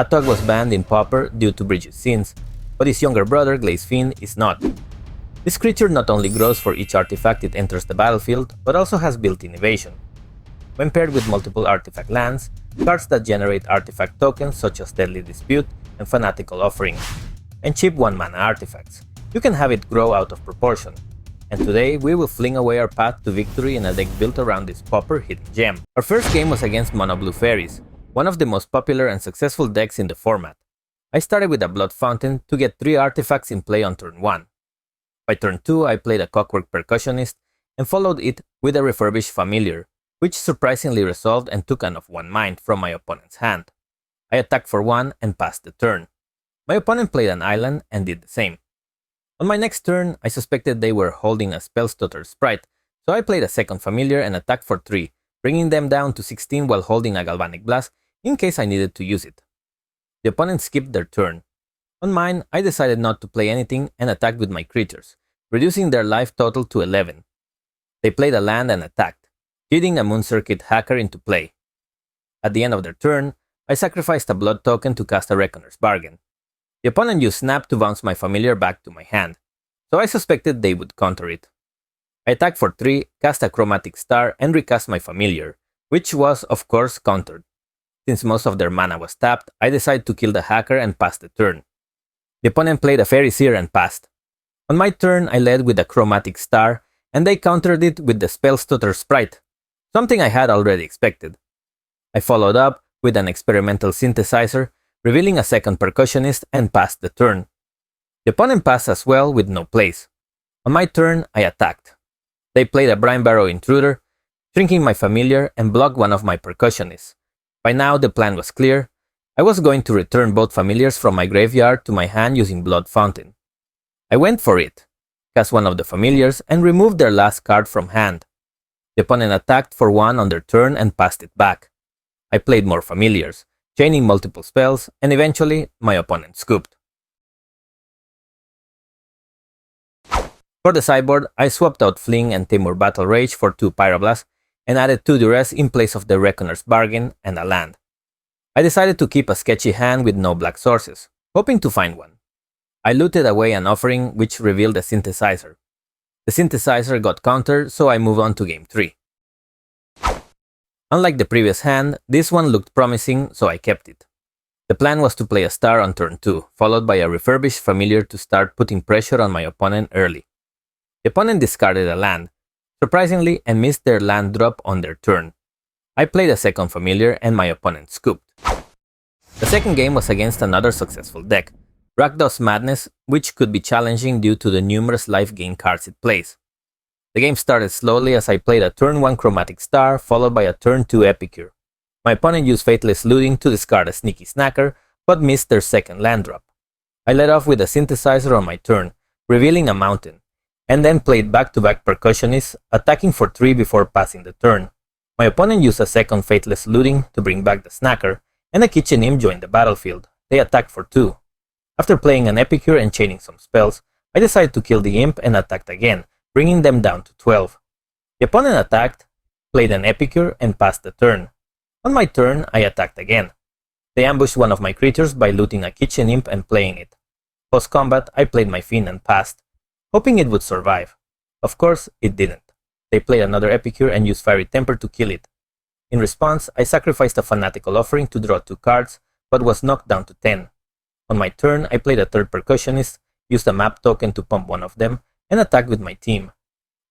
A Tog was banned in Pauper due to Bridget's sins, but his younger brother, Glaze Fiend, is not. This creature not only grows for each artifact it enters the battlefield, but also has built-in evasion. When paired with multiple artifact lands, cards that generate artifact tokens such as Deadly Dispute and Fanatical Offering, and cheap 1-mana artifacts, you can have it grow out of proportion. And today we will fling away our path to victory in a deck built around this Pauper hidden gem. Our first game was against Mono Blue Fairies, one of the most popular and successful decks in the format. I started with a Blood Fountain to get 3 artifacts in play on turn 1. By turn 2 I played a Clockwork Percussionist and followed it with a Refurbished Familiar, which surprisingly resolved and took an of 1 mind from my opponent's hand. I attacked for 1 and passed the turn. My opponent played an island and did the same. On my next turn, I suspected they were holding a Spellstutter Sprite, so I played a second Familiar and attacked for 3, bringing them down to 16 while holding a Galvanic Blast in case I needed to use it. The opponent skipped their turn. On mine, I decided not to play anything and attacked with my creatures, reducing their life total to 11. They played a land and attacked, hitting a Moon Circuit Hacker into play. At the end of their turn, I sacrificed a blood token to cast a Reckoner's Bargain. The opponent used Snap to bounce my Familiar back to my hand, so I suspected they would counter it. I attacked for 3, cast a Chromatic Star and recast my Familiar, which was of course countered. Since most of their mana was tapped, I decided to kill the hacker and pass the turn. The opponent played a Fairies here and passed. On my turn, I led with a Chromatic Star, and they countered it with the Spellstutter Sprite, something I had already expected. I followed up with an Experimental Synthesizer, revealing a second Percussionist and passed the turn. The opponent passed as well with no plays. On my turn, I attacked. They played a Brine Barrow Intruder, shrinking my Familiar and blocked one of my Percussionists. By now the plan was clear. I was going to return both Familiars from my graveyard to my hand using Blood Fountain. I went for it, cast one of the Familiars and removed their last card from hand. The opponent attacked for 1 on their turn and passed it back. I played more Familiars, chaining multiple spells, and eventually my opponent scooped. For the sideboard, I swapped out Fling and Timur Battle Rage for 2 Pyroblast and added 2 Duress in place of the Reckoner's Bargain and a land. I decided to keep a sketchy hand with no black sources, hoping to find one. I looted away an offering which revealed a Synthesizer. The Synthesizer got countered, so I moved on to game 3. Unlike the previous hand, this one looked promising, so I kept it. The plan was to play a star on turn 2, followed by a Refurbished Familiar to start putting pressure on my opponent early. The opponent discarded a land, surprisingly, and missed their land drop on their turn. I played a second Familiar and my opponent scooped. The second game was against another successful deck, Rck Dos Madness, which could be challenging due to the numerous life gain cards it plays. The game started slowly as I played a turn 1 Chromatic Star followed by a turn 2 Epicure. My opponent used Faithless Looting to discard a Sneaky Snacker, but missed their second land drop. I led off with a Synthesizer on my turn, revealing a Mountain, and then played back-to-back Percussionists, attacking for 3 before passing the turn. My opponent used a second Faithless Looting to bring back the Snacker, and a Kitchen Imp joined the battlefield. They attacked for 2. After playing an Epicure and chaining some spells, I decided to kill the Imp and attacked again, bringing them down to 12. The opponent attacked, played an Epicure, and passed the turn. On my turn, I attacked again. They ambushed one of my creatures by looting a Kitchen Imp and playing it. Post-combat, I played my Fiend and passed, hoping it would survive. Of course, it didn't. They played another Epicure and used Fiery Temper to kill it. In response, I sacrificed a Fanatical Offering to draw 2 cards, but was knocked down to 10. On my turn, I played a third Percussionist, used a map token to pump one of them, and attacked with my team.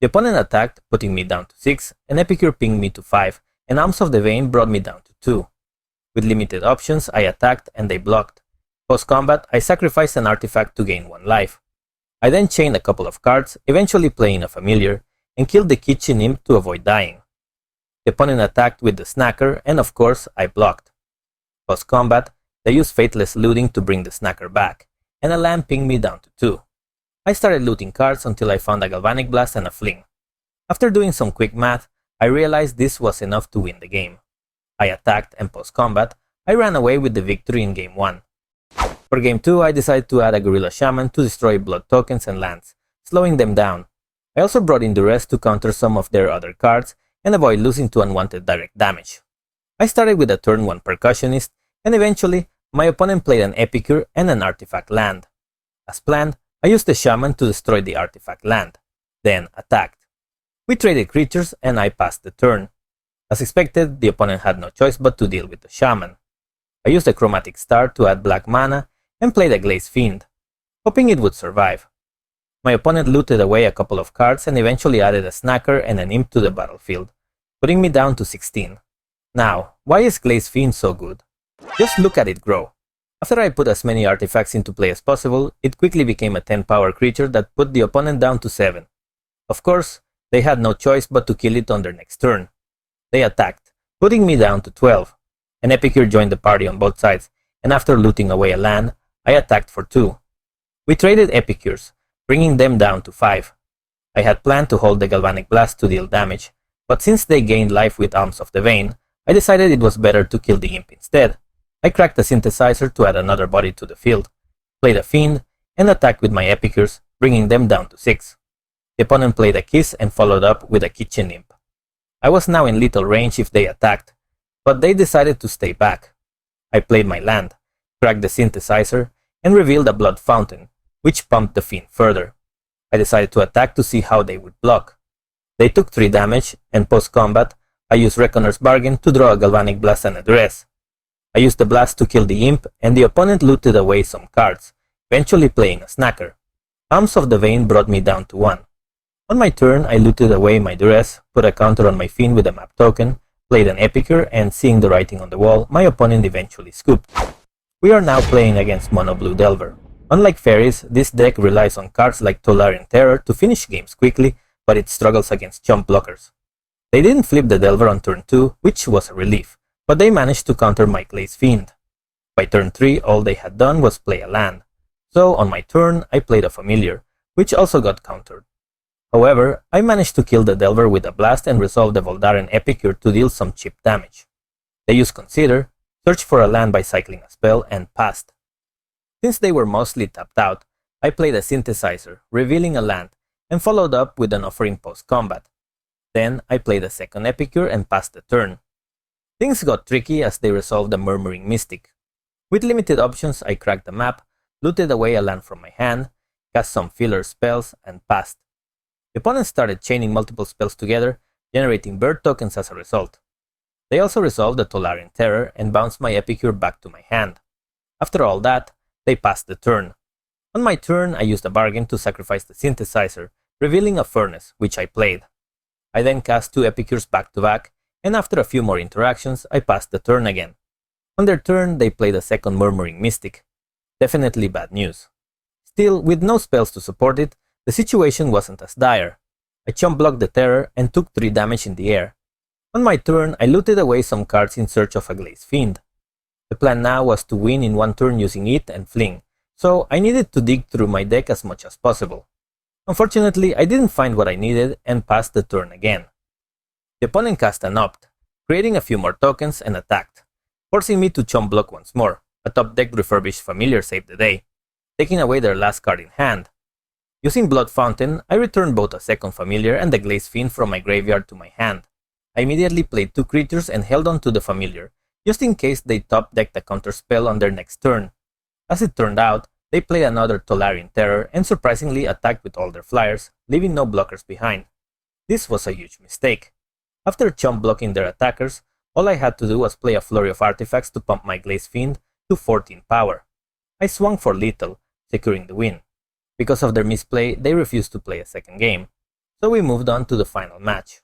The opponent attacked, putting me down to 6, and Epicure pinged me to 5, and Arms of the Vein brought me down to 2. With limited options, I attacked and they blocked. Post-combat, I sacrificed an artifact to gain 1 life. I then chained a couple of cards, eventually playing a Familiar, and killed the Kitchen Imp to avoid dying. The opponent attacked with the Snacker, and of course, I blocked. Post-combat, they used Faithless Looting to bring the Snacker back, and a land pinged me down to 2. I started looting cards until I found a Galvanic Blast and a Fling. After doing some quick math, I realized this was enough to win the game. I attacked, and post-combat, I ran away with the victory in game 1. For game 2, I decided to add a Gorilla Shaman to destroy blood tokens and lands, slowing them down. I also brought in Duress to counter some of their other cards and avoid losing to unwanted direct damage. I started with a turn 1 Percussionist, and eventually my opponent played an Epicure and an artifact land. As planned, I used the Shaman to destroy the artifact land, then attacked. We traded creatures and I passed the turn. As expected, the opponent had no choice but to deal with the Shaman. I used a Chromatic Star to add black mana and played a Glaze Fiend, hoping it would survive. My opponent looted away a couple of cards and eventually added a Snacker and an Imp to the battlefield, putting me down to 16. Now, why is Glaze Fiend so good? Just look at it grow. After I put as many artifacts into play as possible, it quickly became a 10 power creature that put the opponent down to 7. Of course, they had no choice but to kill it on their next turn. They attacked, putting me down to 12. An Epicure joined the party on both sides, and after looting away a land, I attacked for 2. We traded Epicures, bringing them down to 5. I had planned to hold the Galvanic Blast to deal damage, but since they gained life with Alms of the Vein, I decided it was better to kill the Imp instead. I cracked the Synthesizer to add another body to the field, played a Fiend, and attacked with my Epicures, bringing them down to 6. The opponent played a Kiss and followed up with a Kitchen Imp. I was now in lethal range if they attacked, but they decided to stay back. I played my land, cracked the Synthesizer, and revealed a Blood Fountain, which pumped the Fiend further. I decided to attack to see how they would block. They took 3 damage, and post-combat, I used Reckoner's Bargain to draw a Galvanic Blast and a Duress. I used the Blast to kill the Imp, and the opponent looted away some cards, eventually playing a Snacker. Alms of the Vein brought me down to 1. On my turn, I looted away my Duress, put a counter on my Fiend with a map token, played an Epicure, and seeing the writing on the wall, my opponent eventually scooped. We are now playing against Mono Blue Delver. Unlike Fairies, this deck relies on cards like Tolarian Terror to finish games quickly, but it struggles against chump blockers. They didn't flip the Delver on turn 2, which was a relief, but they managed to counter my Glaze Fiend. By turn 3, all they had done was play a land. So on my turn, I played a Familiar, which also got countered. However, I managed to kill the Delver with a Blast and resolve the Voldaren Epicure to deal some cheap damage. They used Consider, searched for a land by cycling a spell, and passed. Since they were mostly tapped out, I played a Synthesizer, revealing a land, and followed up with an Offering post-combat. Then I played a second Epicure and passed the turn. Things got tricky as they resolved the Murmuring Mystic. With limited options, I cracked the map, looted away a land from my hand, cast some filler spells, and passed. The opponent started chaining multiple spells together, generating bird tokens as a result. They also resolved the Tolarian Terror and bounced my Epicure back to my hand. After all that, they passed the turn. On my turn, I used a bargain to sacrifice the Synthesizer, revealing a Furnace, which I played. I then cast 2 Epicures back to back, and after a few more interactions, I passed the turn again. On their turn, they played a second Murmuring Mystic. Definitely bad news. Still, with no spells to support it, the situation wasn't as dire. I chump blocked the Terror and took 3 damage in the air. On my turn, I looted away some cards in search of a Glaze Fiend. The plan now was to win in one turn using it and Fling, so I needed to dig through my deck as much as possible. Unfortunately, I didn't find what I needed and passed the turn again. The opponent cast an Opt, creating a few more tokens and attacked, forcing me to chump block once more. A top deck refurbished Familiar saved the day, taking away their last card in hand. Using Blood Fountain, I returned both a second Familiar and the Glaze Fiend from my graveyard to my hand. I immediately played 2 creatures and held on to the Familiar, just in case they top decked a counter spell on their next turn. As it turned out, they played another Tolarian Terror and surprisingly attacked with all their flyers, leaving no blockers behind. This was a huge mistake. After chump blocking their attackers, all I had to do was play a flurry of artifacts to pump my Glaze Fiend to 14 power. I swung for lethal, securing the win. Because of their misplay, they refused to play a second game, so we moved on to the final match.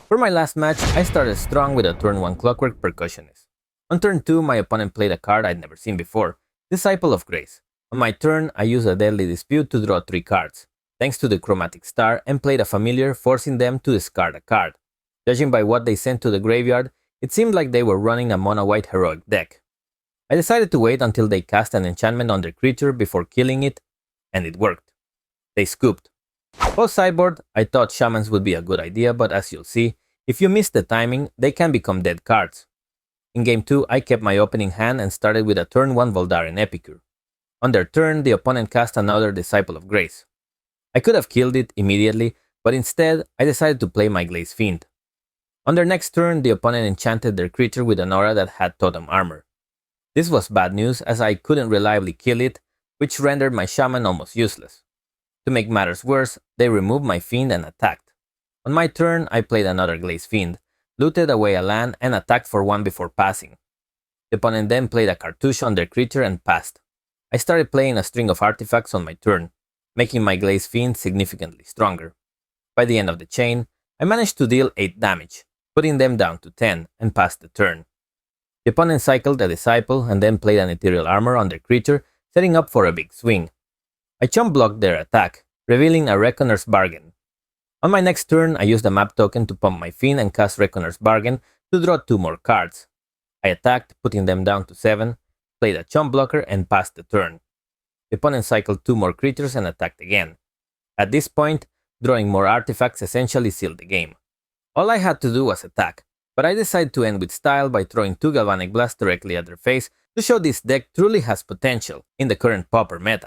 For my last match, I started strong with a turn 1 Clockwork Percussionist. On turn 2, my opponent played a card I'd never seen before, Disciple of Grace. On my turn, I used a Deadly Dispute to draw 3 cards, thanks to the Chromatic Star, and played a Familiar, forcing them to discard a card. Judging by what they sent to the graveyard, it seemed like they were running a mono-white heroic deck. I decided to wait until they cast an enchantment on their creature before killing it, and it worked. They scooped. Post-sideboard, I thought Shamans would be a good idea, but as you'll see, if you miss the timing, they can become dead cards. In game 2, I kept my opening hand and started with a turn 1 Voldaren Epicure. On their turn, the opponent cast another Disciple of Grace. I could have killed it immediately, but instead, I decided to play my Glaze Fiend. On their next turn, the opponent enchanted their creature with an aura that had Totem Armor. This was bad news as I couldn't reliably kill it, which rendered my shaman almost useless. To make matters worse, they removed my fiend and attacked. On my turn, I played another Glaze Fiend, looted away a land and attacked for 1 before passing. The opponent then played a cartouche on their creature and passed. I started playing a string of artifacts on my turn, making my Glaze Fiend significantly stronger. By the end of the chain, I managed to deal 8 damage, putting them down to 10, and passed the turn. The opponent cycled a Disciple and then played an Ethereal Armor on their creature, setting up for a big swing. I chump blocked their attack, revealing a Reckoner's Bargain. On my next turn, I used a map token to pump my Fiend and cast Reckoner's Bargain to draw 2 more cards. I attacked, putting them down to 7, played a chump blocker, and passed the turn. The opponent cycled 2 more creatures and attacked again. At this point, drawing more artifacts essentially sealed the game. All I had to do was attack, but I decided to end with style by throwing 2 Galvanic Blasts directly at their face to show this deck truly has potential in the current Pauper meta.